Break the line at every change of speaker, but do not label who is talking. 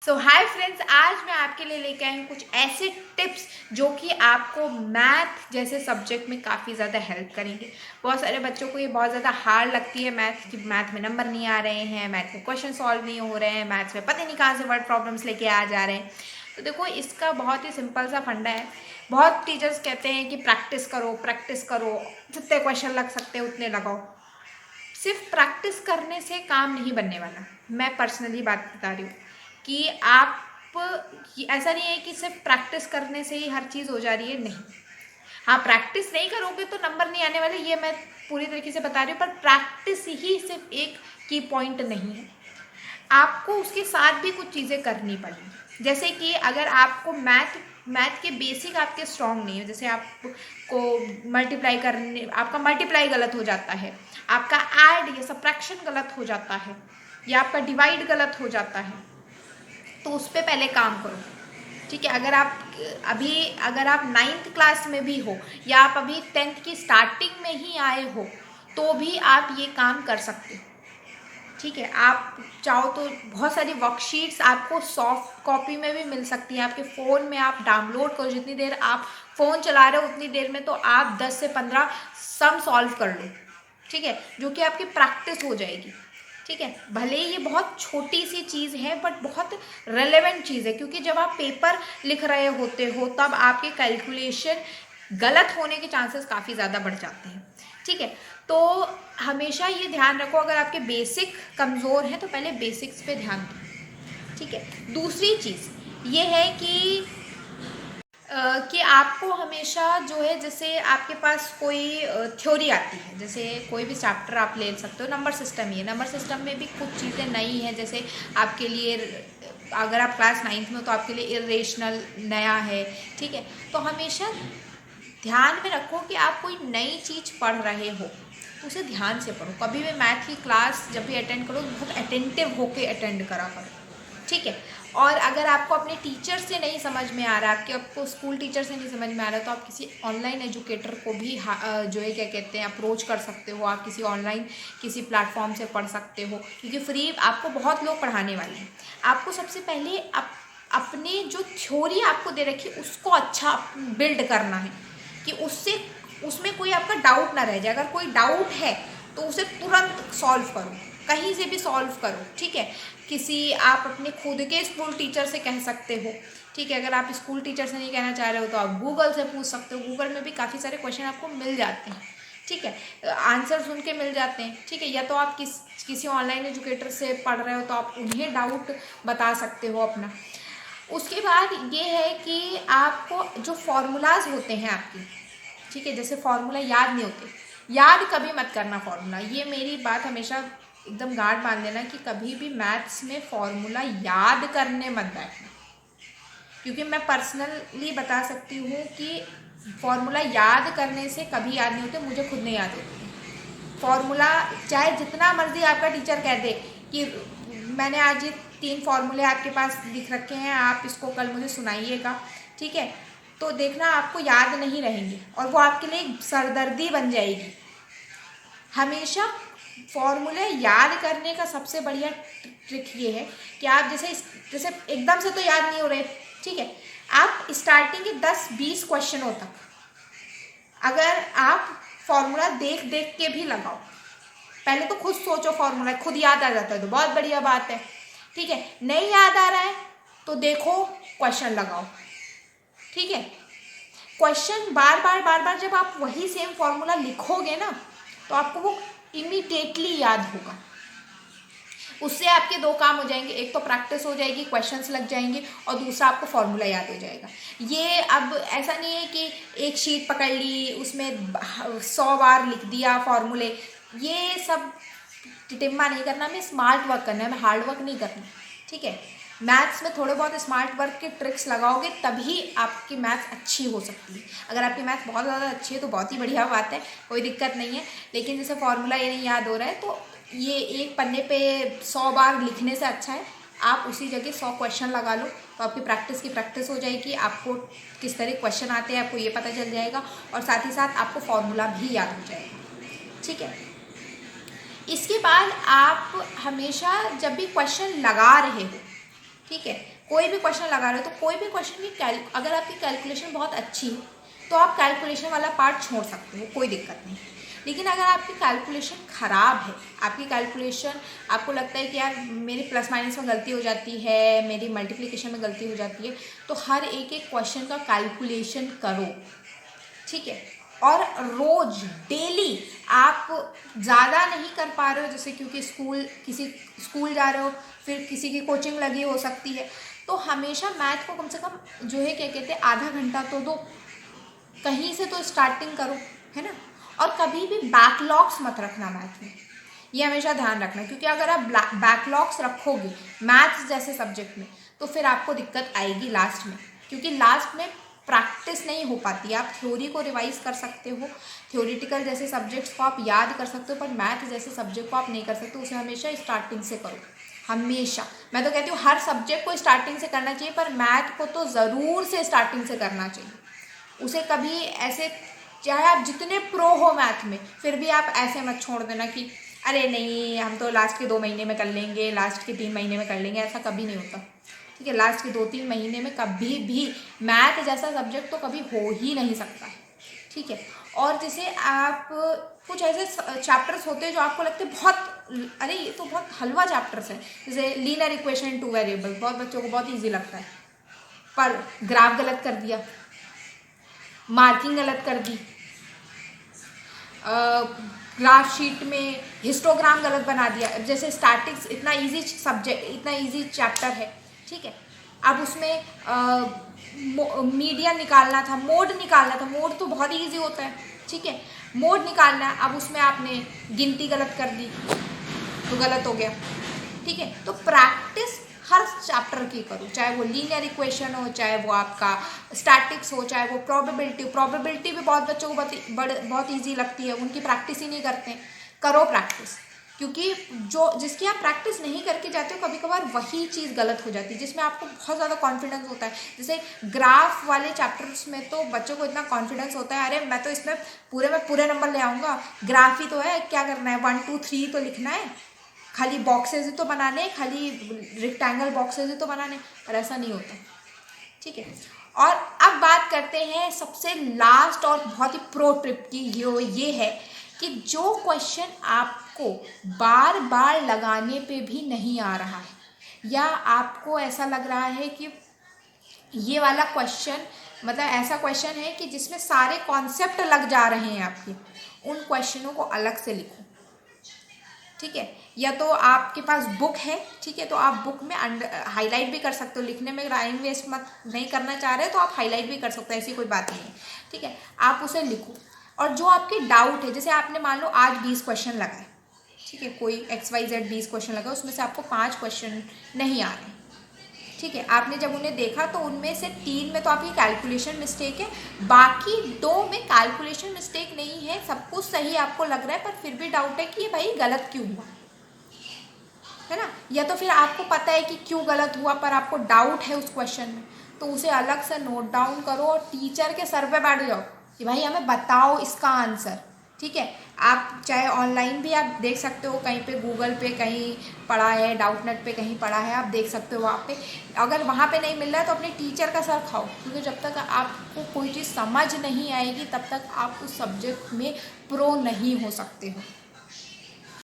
सो hi friends, आज मैं आपके लिए लेके आई हूँ कुछ ऐसे टिप्स जो कि आपको मैथ जैसे सब्जेक्ट में काफ़ी ज़्यादा हेल्प करेंगे। बहुत सारे बच्चों को ये बहुत ज़्यादा हार्ड लगती है मैथ कि मैथ में नंबर नहीं आ रहे हैं, मैथ में क्वेश्चन सॉल्व नहीं हो रहे हैं, मैथ्स में पता नहीं कहाँ से वर्ड प्रॉब्लम्स लेके आ जा रहे हैं। तो देखो, इसका बहुत ही सिंपल सा फंडा है। बहुत टीचर्स कहते हैं कि प्रैक्टिस करो, जितने क्वेश्चन लग सकते हैं उतने लगाओ। सिर्फ प्रैक्टिस करने से काम नहीं बनने वाला। मैं पर्सनली बात बता रही हूँ कि आप ऐसा नहीं है कि सिर्फ प्रैक्टिस करने से ही हर चीज़ हो जा रही है, नहीं। हाँ, प्रैक्टिस नहीं करोगे तो नंबर नहीं आने वाले, ये मैं पूरी तरीके से बता रही हूँ। पर प्रैक्टिस ही सिर्फ एक की पॉइंट नहीं है, आपको उसके साथ भी कुछ चीज़ें करनी पड़ेंगी। जैसे कि अगर आपको मैथ के बेसिक आपके स्ट्रॉन्ग नहीं है, जैसे आपको मल्टीप्लाई करने, आपका मल्टीप्लाई गलत हो जाता है, आपका ऐड या सब्ट्रैक्शन गलत हो जाता है, या आपका डिवाइड गलत हो जाता है, तो उस पर पहले काम करो। ठीक है, अगर आप 9th क्लास में भी हो या आप अभी 10th की स्टार्टिंग में ही आए हो, तो भी आप ये काम कर सकते हो। ठीक है, आप चाहो तो बहुत सारी वर्कशीट्स आपको सॉफ्ट कॉपी में भी मिल सकती हैं, आपके फ़ोन में आप डाउनलोड करो। जितनी देर आप फ़ोन चला रहे हो उतनी देर में तो आप 10 से 15 सम सॉल्व कर लो। ठीक है, जो कि आपकी प्रैक्टिस हो जाएगी। ठीक है, भले ही ये बहुत छोटी सी चीज़ है बट बहुत रेलेवेंट चीज़ है, क्योंकि जब आप पेपर लिख रहे होते हो तब आपके कैलकुलेशन गलत होने के चांसेस काफ़ी ज़्यादा बढ़ जाते हैं। ठीक है, तो हमेशा ये ध्यान रखो, अगर आपके बेसिक कमज़ोर हैं तो पहले बेसिक्स पे ध्यान दो। ठीक है, दूसरी चीज़ ये है कि आपको हमेशा जो है, जैसे आपके पास कोई थ्योरी आती है, जैसे कोई भी चैप्टर आप ले सकते हो, नंबर सिस्टम ही है, नंबर सिस्टम में भी कुछ चीज़ें नई हैं। जैसे आपके लिए, अगर आप क्लास 9th में हो तो आपके लिए इरेशनल नया है। ठीक है, तो हमेशा ध्यान में रखो कि आप कोई नई चीज़ पढ़ रहे हो तो उसे ध्यान से पढ़ो। कभी भी मैथ की क्लास जब भी अटेंड करो, बहुत अटेंटिव होके अटेंड करा करो। ठीक है, और अगर आपको अपने टीचर से नहीं समझ में आ रहा, आपको स्कूल टीचर से नहीं समझ में आ रहा, तो आप किसी ऑनलाइन एजुकेटर को भी जो है क्या कहते हैं, अप्रोच कर सकते हो। आप किसी ऑनलाइन किसी प्लेटफॉर्म से पढ़ सकते हो, क्योंकि फ्री आपको बहुत लोग पढ़ाने वाले हैं। आपको सबसे पहले अपने जो थ्योरी आपको दे रखी है उसको अच्छा बिल्ड करना है, कि उसमें कोई आपका डाउट ना रह जाए। अगर कोई डाउट है तो उसे तुरंत सॉल्व करो, कहीं से भी सॉल्व करो। ठीक है, आप अपने खुद के स्कूल टीचर से कह सकते हो। ठीक है, अगर आप स्कूल टीचर से नहीं कहना चाह रहे हो तो आप गूगल से पूछ सकते हो। गूगल में भी काफ़ी सारे क्वेश्चन आपको मिल जाते हैं। ठीक है, आंसर सुन के मिल जाते हैं। ठीक है, या तो आप किसी ऑनलाइन एजुकेटर से पढ़ रहे हो तो आप उन्हें डाउट बता सकते हो अपना। उसके बाद ये है कि आपको जो फॉर्मूलाज होते हैं आपकी, ठीक है, जैसे फॉर्मूला याद नहीं होते, याद कभी मत करना फॉर्मूला। ये मेरी बात हमेशा एकदम गार्ड मान लेना कि कभी भी मैथ्स में फॉर्मूला याद करने मत बैठना, क्योंकि मैं पर्सनली बता सकती हूँ कि फॉर्मूला याद करने से कभी याद नहीं होते। मुझे खुद नहीं याद होते फॉर्मूला, चाहे जितना मर्जी आपका टीचर कह दे कि मैंने आज ये 3 फॉर्मूले आपके पास लिख रखे हैं, आप इसको कल मुझे सुनाइएगा। ठीक है, तो देखना आपको याद नहीं रहेंगे और वो आपके लिए एक सरदर्दी बन जाएगी। हमेशा फॉर्मूले याद करने का सबसे बढ़िया ट्रिक ये है कि आप जैसे एकदम से तो याद नहीं हो रहे। ठीक है, आप स्टार्टिंग के 10-20 क्वेश्चनों तक अगर आप फॉर्मूला देख देख के भी लगाओ, पहले तो खुद सोचो फॉर्मूला, खुद याद आ जाता है तो बहुत बढ़िया बात है। ठीक है, नहीं याद आ रहा है तो देखो, क्वेश्चन लगाओ। ठीक है, क्वेश्चन बार बार जब आप वही सेम फॉर्मूला लिखोगे ना, तो आपको वो इमीडिएटली याद होगा। उससे आपके 2 काम हो जाएंगे, एक तो प्रैक्टिस हो जाएगी, क्वेश्चंस लग जाएंगे, और दूसरा आपको फॉर्मूला याद हो जाएगा। ये अब ऐसा नहीं है कि एक शीट पकड़ ली, उसमें 100 बार लिख दिया फॉर्मूले। ये सब टिम्मा नहीं करना, हमें स्मार्ट वर्क करना है, हमें हार्ड वर्क नहीं करना। ठीक है, मैथ्स में थोड़े बहुत स्मार्ट वर्क के ट्रिक्स लगाओगे तभी आपकी मैथ्स अच्छी हो सकती है। अगर आपकी मैथ्स बहुत ज़्यादा अच्छी है तो बहुत ही बढ़िया बात है, कोई दिक्कत नहीं है। लेकिन जैसे फॉर्मूला ये नहीं याद हो रहा है तो ये एक पन्ने पे 100 बार लिखने से अच्छा है आप उसी जगह 100 क्वेश्चन लगा लो, तो आपकी प्रैक्टिस की प्रैक्टिस हो जाएगी। आपको किस तरह क्वेश्चन आते हैं आपको ये पता चल जाएगा, और साथ ही साथ आपको फॉर्मूला भी याद हो जाएगा। ठीक है, इसके बाद आप हमेशा जब भी क्वेश्चन लगा रहे हो, ठीक है, कोई भी क्वेश्चन लगा रहे हो तो कोई भी क्वेश्चन की अगर आपकी कैलकुलेशन बहुत अच्छी है तो आप कैलकुलेशन वाला पार्ट छोड़ सकते हो, कोई दिक्कत नहीं। लेकिन अगर आपकी कैलकुलेशन ख़राब है, आपकी कैलकुलेशन आपको लगता है कि यार मेरी प्लस माइनस में गलती हो जाती है, मेरी मल्टीप्लिकेशन में गलती हो जाती है, तो हर एक क्वेश्चन का कैलकुलेशन करो, ठीक है। और रोज डेली आप ज़्यादा नहीं कर पा रहे हो, जैसे क्योंकि किसी स्कूल जा रहे हो, फिर किसी की कोचिंग लगी हो सकती है, तो हमेशा मैथ को कम से कम जो है क्या कहते हैं आधा घंटा तो दो, कहीं से तो स्टार्टिंग करो, है ना। और कभी भी बैकलॉग्स मत रखना मैथ में, ये हमेशा ध्यान रखना, क्योंकि अगर आप बैकलॉग्स रखोगे मैथ्स जैसे सब्जेक्ट में तो फिर आपको दिक्कत आएगी लास्ट में, क्योंकि लास्ट में प्रैक्टिस नहीं हो पाती। आप थ्योरी को रिवाइज कर सकते हो, थ्योरेटिकल जैसे सब्जेक्ट्स को आप याद कर सकते हो, पर मैथ जैसे सब्जेक्ट को आप नहीं कर सकते। उसे हमेशा स्टार्टिंग से करो, हमेशा। मैं तो कहती हूँ हर सब्जेक्ट को स्टार्टिंग से करना चाहिए, पर मैथ को तो ज़रूर से स्टार्टिंग से करना चाहिए। उसे कभी ऐसे, चाहे आप जितने प्रो हो मैथ में, फिर भी आप ऐसे मत छोड़ देना कि अरे नहीं हम तो लास्ट के 2 महीने में कर लेंगे, लास्ट के 3 महीने में कर लेंगे, ऐसा कभी नहीं होता, ठीक है। लास्ट के 2-3 महीने में कभी भी मैथ जैसा सब्जेक्ट तो कभी हो ही नहीं सकता, ठीक है। और जैसे आप कुछ ऐसे चैप्टर्स होते हैं जो आपको लगते हैं बहुत, अरे ये तो बहुत हलवा चैप्टर्स हैं, जैसे लीनियर इक्वेशन 2 वेरिएबल, बहुत बच्चों को बहुत ईजी लगता है, पर ग्राफ गलत कर दिया, मार्किंग गलत कर दी, ग्राफ शीट में हिस्टोग्राम गलत बना दिया। जैसे स्टैटिक्स इतना इजी सब्जेक्ट, इतना इजी चैप्टर है, ठीक है। अब उसमें मीडियन निकालना था, मोड निकालना था, मोड तो बहुत इजी होता है, ठीक है। मोड निकालना है, अब उसमें आपने गिनती गलत कर दी तो गलत हो गया, ठीक है। तो प्रैक्टिस हर चैप्टर की करो, चाहे वो लीनियर इक्वेशन हो, चाहे वो आपका स्टैटिक्स हो, चाहे वो प्रोबेबिलिटी भी बहुत बच्चों को बहुत ईजी लगती है, उनकी प्रैक्टिस ही नहीं करते। करो प्रैक्टिस, क्योंकि जिसकी आप प्रैक्टिस नहीं करके जाते हो, कभी कभार वही चीज़ गलत हो जाती है जिसमें आपको बहुत ज़्यादा कॉन्फिडेंस होता है। जैसे ग्राफ वाले चैप्टर्स में तो बच्चों को इतना कॉन्फिडेंस होता है, अरे मैं तो इसमें पूरे नंबर ले आऊँगा, ग्राफ ही तो है, क्या करना है, 1 2 3 तो लिखना है, खाली बॉक्सेज ही तो बनाने, खाली रेक्टेंगल बॉक्सेज ही तो बनाने, पर ऐसा नहीं होता, ठीक है। और अब बात करते हैं सबसे लास्ट और बहुत ही प्रो ट्रिप की, ये है कि जो क्वेश्चन आपको बार बार लगाने पे भी नहीं आ रहा है, या आपको ऐसा लग रहा है कि ये वाला क्वेश्चन मतलब ऐसा क्वेश्चन है कि जिसमें सारे कॉन्सेप्ट लग जा रहे हैं आपके, उन क्वेश्चनों को अलग से लिखो, ठीक है। या तो आपके पास बुक है, ठीक है, तो आप बुक में हाईलाइट भी कर सकते हो, लिखने में टाइम वेस्ट मत नहीं करना चाह रहे तो आप हाईलाइट भी कर सकते हो, ऐसी कोई बात नहीं है, ठीक है। आप उसे लिखो, और जो आपके डाउट है, जैसे आपने मान लो आज 20 क्वेश्चन लगाए, ठीक है, कोई XYZ 20 क्वेश्चन लगाए, उसमें से आपको 5 क्वेश्चन नहीं आ रहे, ठीक है। आपने जब उन्हें देखा तो उनमें से 3 में तो आपकी कैलकुलेशन मिस्टेक है, बाकी 2 में कैलकुलेशन मिस्टेक नहीं है, सब कुछ सही आपको लग रहा है, पर फिर भी डाउट है कि ये भाई गलत क्यों हुआ, है ना। या तो फिर आपको पता है कि क्यों गलत हुआ, पर आपको डाउट है उस क्वेश्चन में, तो उसे अलग से नोट डाउन करो और टीचर के सर पे बैठ जाओ कि भाई हमें बताओ इसका आंसर, ठीक है। आप चाहे ऑनलाइन भी आप देख सकते हो, कहीं पे गूगल पे कहीं पढ़ा है, डाउटनेट पे कहीं पढ़ा है, आप देख सकते हो वहाँ पे। अगर वहाँ पे नहीं मिल रहा है तो अपने टीचर का सर खाओ, क्योंकि जब तक आपको कोई चीज़ समझ नहीं आएगी तब तक आप उस सब्जेक्ट में प्रो नहीं हो सकते हो।